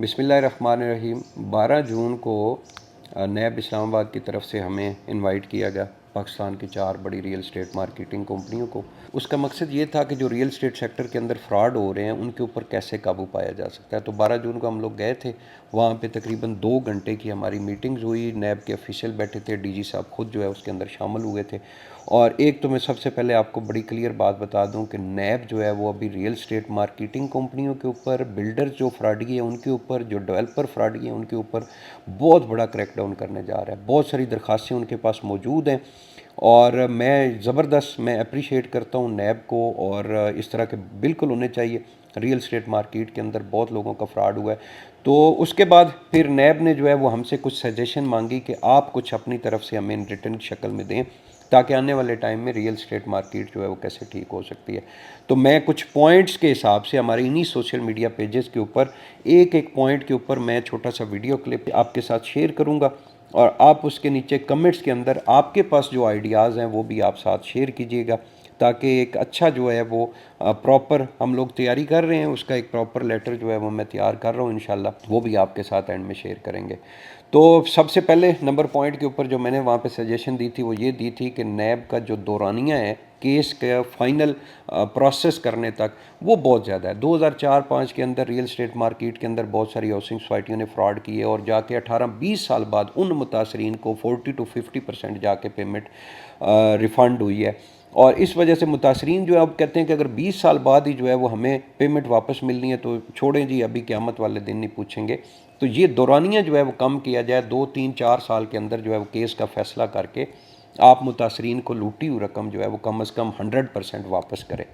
بسم اللہ الرحمن الرحیم۔ 12 جون کو نیب اسلام آباد کی طرف سے ہمیں انوائٹ کیا گیا پاکستان کی 4 بڑی ریل اسٹیٹ مارکیٹنگ کمپنیوں کو۔ اس کا مقصد یہ تھا کہ جو ریل اسٹیٹ سیکٹر کے اندر فراڈ ہو رہے ہیں ان کے اوپر کیسے قابو پایا جا سکتا ہے۔ تو 12 جون کو ہم لوگ گئے تھے، وہاں پہ تقریباً 2 گھنٹے کی ہماری میٹنگز ہوئی، نیب کے آفیشیل بیٹھے تھے، ڈی جی صاحب خود جو ہے اس کے اندر شامل ہوئے تھے۔ اور ایک تو میں سب سے پہلے آپ کو بڑی کلیئر بات بتا دوں کہ نیب جو ہے وہ ابھی ریل اسٹیٹ مارکیٹنگ کمپنیوں کے اوپر، بلڈر جو فراڈی ہیں ان کے اوپر، جو ڈیولپر فراڈی ہیں ان کے اوپر بہت بڑا کریک ڈاؤن کرنے جا رہا ہے۔ بہت ساری درخواستیں ان کے پاس موجود ہیں، اور میں اپریشیٹ کرتا ہوں نیب کو، اور اس طرح کے بالکل ہونے چاہیے۔ ریل اسٹیٹ مارکیٹ کے اندر بہت لوگوں کا فراڈ ہوا ہے۔ تو اس کے بعد پھر نیب نے جو ہے وہ ہم سے کچھ سجیشن مانگی کہ آپ کچھ اپنی طرف سے ہمیں ریٹن کی شکل میں دیں تاکہ آنے والے ٹائم میں ریل اسٹیٹ مارکیٹ جو ہے وہ کیسے ٹھیک ہو سکتی ہے۔ تو میں کچھ پوائنٹس کے حساب سے ہمارے انہی سوشل میڈیا پیجز کے اوپر ایک پوائنٹ کے اوپر میں چھوٹا سا ویڈیو کلپ آپ کے ساتھ شیئر کروں گا، اور آپ اس کے نیچے کمنٹس کے اندر آپ کے پاس جو آئیڈیاز ہیں وہ بھی آپ ساتھ شیئر کیجیے گا، تاکہ ایک اچھا جو ہے وہ پراپر ہم لوگ تیاری کر رہے ہیں، اس کا ایک پراپر لیٹر جو ہے وہ میں تیار کر رہا ہوں انشاءاللہ، وہ بھی آپ کے ساتھ اینڈ میں شیئر کریں گے۔ تو سب سے پہلے نمبر پوائنٹ کے اوپر جو میں نے وہاں پہ سجیشن دی تھی وہ یہ دی تھی کہ نیب کا جو دورانیہ ہے کیس کا فائنل پروسیس کرنے تک، وہ بہت زیادہ ہے۔ 2004-05 کے اندر ریل اسٹیٹ مارکیٹ کے اندر بہت ساری ہاؤسنگ سوسائٹیوں نے فراڈ کیے، اور جا کے 18-20 سال بعد ان متاثرین کو 40-50% جا کے پیمنٹ ریفنڈ ہوئی ہے۔ اور اس وجہ سے متاثرین جو ہے اب کہتے ہیں کہ اگر 20 سال بعد ہی جو ہے وہ ہمیں پیمنٹ واپس ملنی ہے تو چھوڑیں جی، ابھی قیامت والے دن نہیں پوچھیں گے۔ تو یہ دورانیہ جو ہے وہ کم کیا جائے، 2-3-4 سال کے اندر جو ہے وہ کیس کا فیصلہ کر کے آپ متاثرین کو لوٹی ہوئی رقم جو ہے وہ کم از کم 100% واپس کریں۔